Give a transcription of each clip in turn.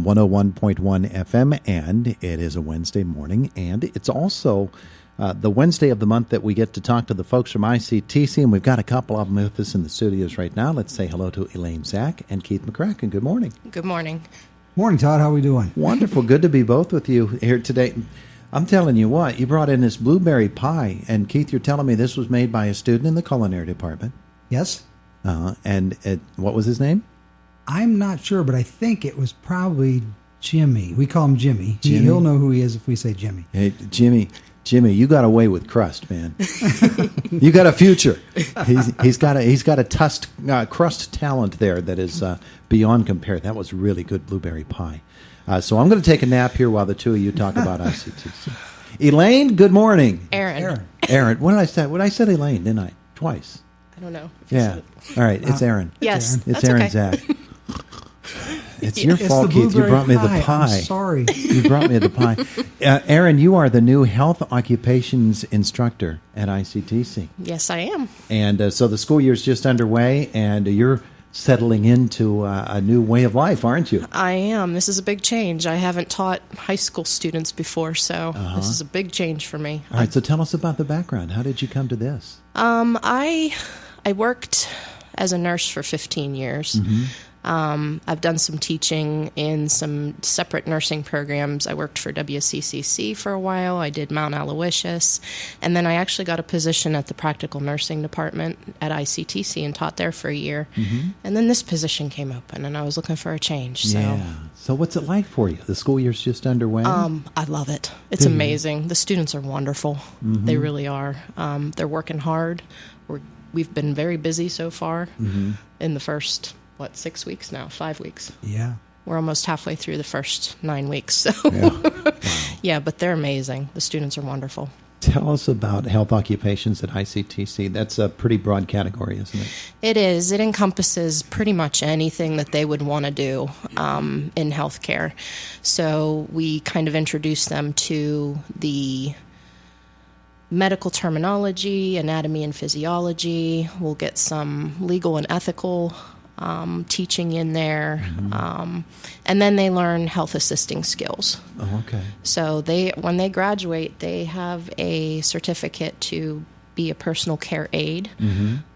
101.1 FM, and it is a Wednesday morning, and it's also the Wednesday of the month that we get to talk to the folks from ICTC, and we've got a couple of them with us in the studios right now. Let's say hello to Erin Zak and Keith McCracken. Good morning. Good morning. Morning, Todd. How are we doing? Wonderful. Good to be both with you here today. I'm telling you what, you brought in this blueberry pie, and Keith, you're telling me this was made by a student in the Culinary Department. Yes. What was his name? I'm not sure, but I think it was probably Jimmy. We call him Jimmy. Jimmy? He'll know who he is if we say Jimmy. Hey, Jimmy, you got away with crust, man. You got a future. He's got a crust talent there that is beyond compare. That was really good blueberry pie. So I'm going to take a nap here while the two of you talk about ICTC. Elaine, good morning. Erin. What did I say? I said Elaine, didn't I? Twice. I don't know. Yeah. All right. It's Erin. Yes. It's that's Erin okay. Zak. It's your fault, Keith. You brought me the pie. I'm sorry. You brought me the pie. Erin, you are the new Health Occupations Instructor at ICTC. Yes, I am. And so the school year's just underway, and you're settling into a new way of life, aren't you? I am. This is a big change. I haven't taught high school students before, so this is a big change for me. All right, so tell us about the background. How did you come to this? I worked as a nurse for 15 years. Mm-hmm. I've done some teaching in some separate nursing programs. I worked for WCCC for a while. I did Mount Aloysius. And then I actually got a position at the Practical Nursing Department at ICTC and taught there for a year. Mm-hmm. And then this position came open, and I was looking for a change. So. Yeah. So what's it like for you? The school year's just underway? I love it. It's amazing. The students are wonderful. Mm-hmm. They really are. They're working hard. We've been very busy so far in the first... 6 weeks now? 5 weeks. Yeah. We're almost halfway through the first 9 weeks. So yeah, but they're amazing. The students are wonderful. Tell us about health occupations at ICTC. That's a pretty broad category, isn't it? It is. It encompasses pretty much anything that they would want to do in healthcare. So we kind of introduce them to the medical terminology, anatomy and physiology. We'll get some legal and ethical teaching in there, and then they learn health assisting skills. Oh, okay. So when they graduate, they have a certificate to be a personal care aide,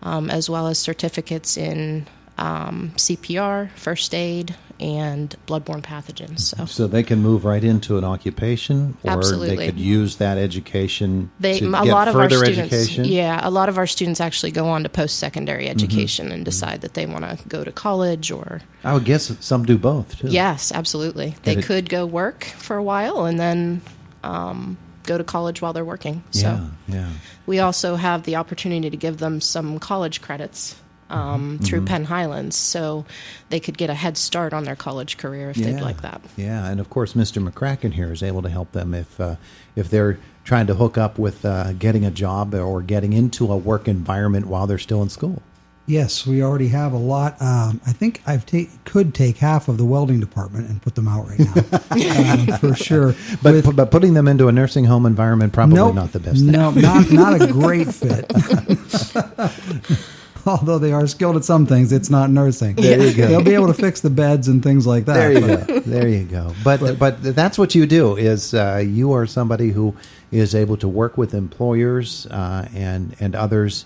as well as certificates in CPR, first aid, and bloodborne pathogens. So they can move right into an occupation, or Absolutely. They could use that education to get of further our students, education? Yeah, a lot of our students actually go on to post-secondary education and decide that they want to go to college or... I would guess some do both, too. Yes, absolutely. They could go work for a while and then go to college while they're working. So we also have the opportunity to give them some college credits through Penn Highlands, so they could get a head start on their college career if they'd like that. Yeah, and of course, Mr. McCracken here is able to help them if they're trying to hook up with getting a job or getting into a work environment while they're still in school. Yes, we already have a lot. I think could take half of the welding department and put them out right now, for sure. But putting them into a nursing home environment probably not the best thing. No, not a great fit. Although they are skilled at some things, it's not nursing. There you go. They'll be able to fix the beds and things like that. There you go. There you go. But that's what you do. Is you are somebody who is able to work with employers and others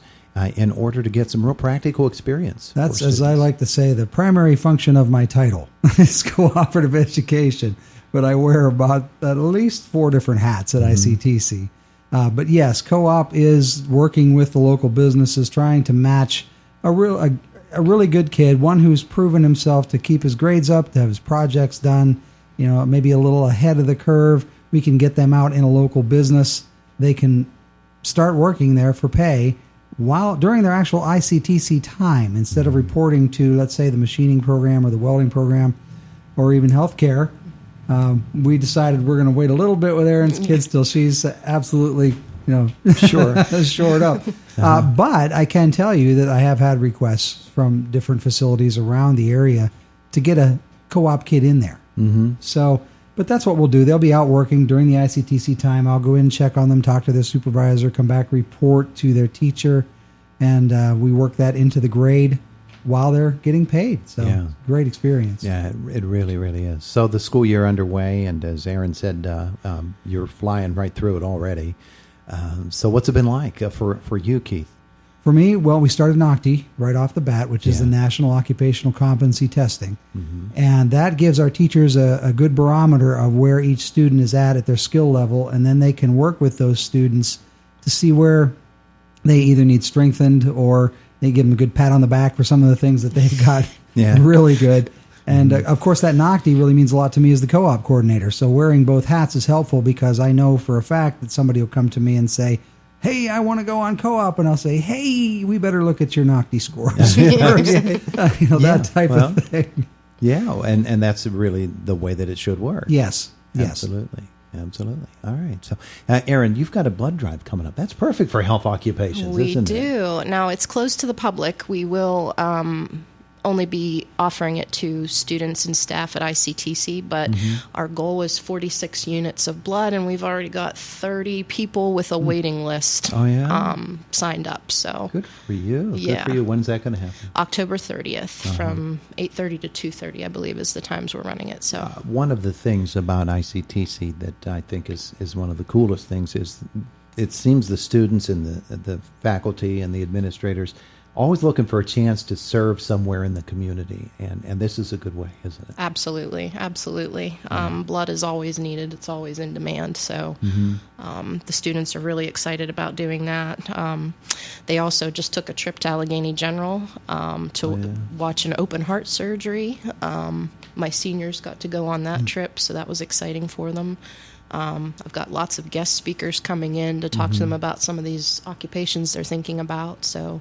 in order to get some real practical experience. That's, as I like to say, the primary function of my title is cooperative education. But I wear about at least 4 different hats at ICTC. But yes, CoOp is working with the local businesses, trying to match a really good kid, one who's proven himself to keep his grades up, to have his projects done, maybe a little ahead of the curve. We can get them out in a local business. They can start working there for pay during their actual ICTC time, instead of reporting to, let's say, the machining program or the welding program or even healthcare. We decided we're going to wait a little bit with Erin's kids till she's absolutely, shored up. But I can tell you that I have had requests from different facilities around the area to get a co-op kid in there. So, but that's what we'll do. They'll be out working during the ICTC time. I'll go in, check on them, talk to their supervisor, come back, report to their teacher, and we work that into the grade. while they're getting paid. So Yeah. great experience. Yeah, it really, really is. So the school year underway, and as Erin said, you're flying right through it already. So what's it been like for you, Keith? For me, well, we started NOCTI right off the bat, which is Yeah. the National Occupational Competency Testing. Mm-hmm. And that gives our teachers a good barometer of where each student is at their skill level, and then they can work with those students to see where they either need strengthened or they give them a good pat on the back for some of the things that they've got Yeah. really good. And of course, that NOCTI really means a lot to me as the CoOp coordinator. So wearing both hats is helpful because I know for a fact that somebody will come to me and say, hey, I want to go on CoOp, and I'll say, hey, we better look at your NOCTI scores. That type of thing. Yeah, and that's really the way that it should work. Yes. Absolutely. All right. So, Erin, you've got a blood drive coming up. That's perfect for Health Occupations, We isn't it? do. Now, it's closed to the public. We will only be offering it to students and staff at ICTC, but our goal was 46 units of blood, and we've already got 30 people with a waiting list signed up. So Good for you. Yeah. Good for you. When's that going to happen? October 30th from 8:30 to 2:30, I believe, is the times we're running it. So One of the things about ICTC that I think is one of the coolest things is it seems the students and the faculty and the administrators always looking for a chance to serve somewhere in the community, and this is a good way, isn't it? Absolutely. Blood is always needed. It's always in demand. So the students are really excited about doing that. They also just took a trip to Allegheny General to watch an open heart surgery. My seniors got to go on that trip, so that was exciting for them. I've got lots of guest speakers coming in to talk to them about some of these occupations they're thinking about. So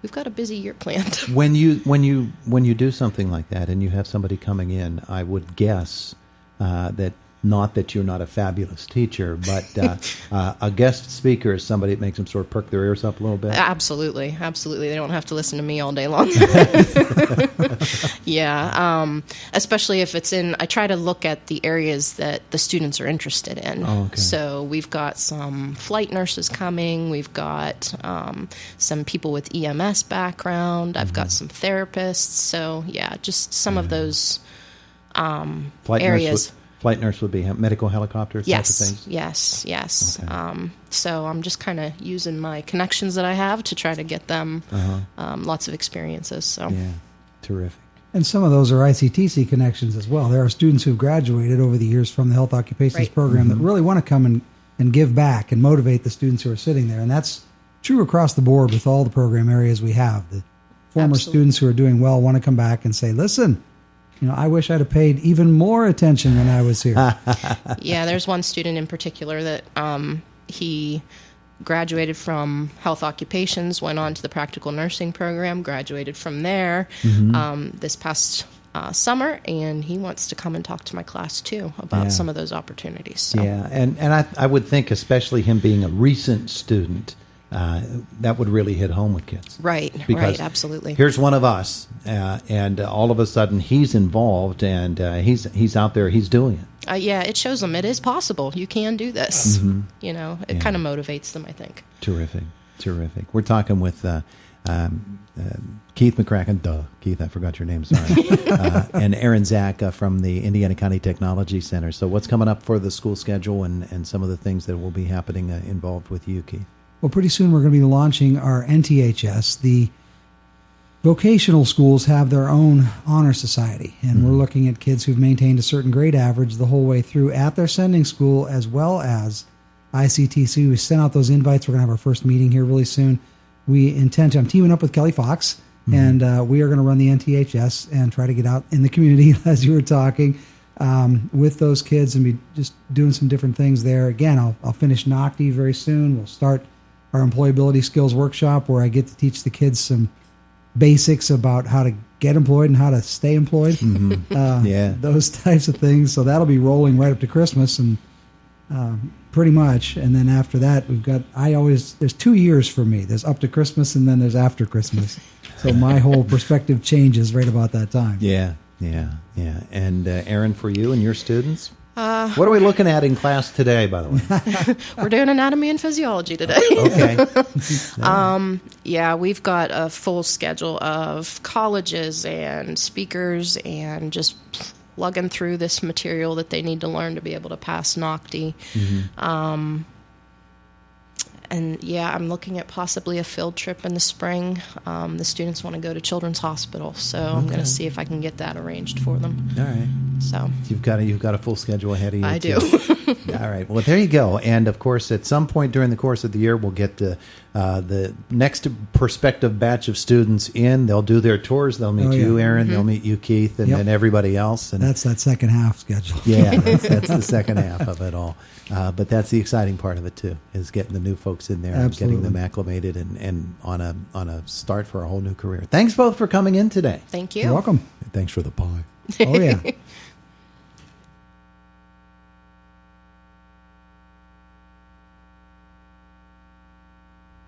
we've got a busy year planned. When you do something like that and you have somebody coming in, I would guess that not that you're not a fabulous teacher, but a guest speaker is somebody that makes them sort of perk their ears up a little bit. Absolutely. They don't have to listen to me all day long. Especially if it's in, I try to look at the areas that the students are interested in. Oh, okay. So we've got some flight nurses coming. We've got some people with EMS background. I've got some therapists. So just some of those areas. Flight nurse would be medical helicopters type of things? Yes. Okay. So I'm just kind of using my connections that I have to try to get them lots of experiences. So Yeah, terrific. And some of those are ICTC connections as well. There are students who've graduated over the years from the Health Occupations program that really want to come and give back and motivate the students who are sitting there. And that's true across the board with all the program areas we have. The former students who are doing well want to come back and say, listen, I wish I'd have paid even more attention when I was here. There's one student in particular that he graduated from Health Occupations, went on to the practical nursing program, graduated from there this past summer, and he wants to come and talk to my class too about some of those opportunities. So. Yeah, and I would think especially him being a recent student, that would really hit home with kids. Right, absolutely. Here's one of us, and all of a sudden he's involved, and he's out there, he's doing it. It shows them it is possible. You can do this. It kind of motivates them, I think. Terrific. We're talking with Keith McCracken. Keith, I forgot your name, sorry. And Erin Zak from the Indiana County Technology Center. So what's coming up for the school schedule and some of the things that will be happening involved with you, Keith? Well, pretty soon we're going to be launching our NTHS. The vocational schools have their own honor society, and we're looking at kids who've maintained a certain grade average the whole way through at their sending school, as well as ICTC. We sent out those invites. We're going to have our first meeting here really soon. We intend to, I'm teaming up with Kelly Fox, and we are going to run the NTHS and try to get out in the community, as you were talking, with those kids and be just doing some different things there. Again, I'll finish NOCTI very soon. We'll start our employability skills workshop where I get to teach the kids some basics about how to get employed and how to stay employed. Those types of things. So that'll be rolling right up to Christmas and pretty much. And then after that, there's 2 years for me. There's up to Christmas and then there's after Christmas. So my whole perspective changes right about that time. Yeah. And Erin, for you and your students? What are we looking at in class today, by the way? We're doing anatomy and physiology today. Okay. Yeah, we've got a full schedule of colleges and speakers and just plugging through this material that they need to learn to be able to pass NOCTI. And yeah, I'm looking at possibly a field trip in the spring. The students want to go to Children's Hospital, so I'm going to see if I can get that arranged for them. All right. So You've got a full schedule ahead of you. I too. do. All right. Well, there you go. And of course, at some point during the course of the year, we'll get the next prospective batch of students in. They'll do their tours. They'll meet you, Erin. They'll meet you, Keith, and then everybody else. And That's that second half schedule. yeah, that's the second half of it all. But that's the exciting part of it too, is getting the new folks in there and getting them acclimated and on a start for a whole new career. Thanks both for coming in today. Thank you. You're welcome. Thanks for the pie. Oh, yeah.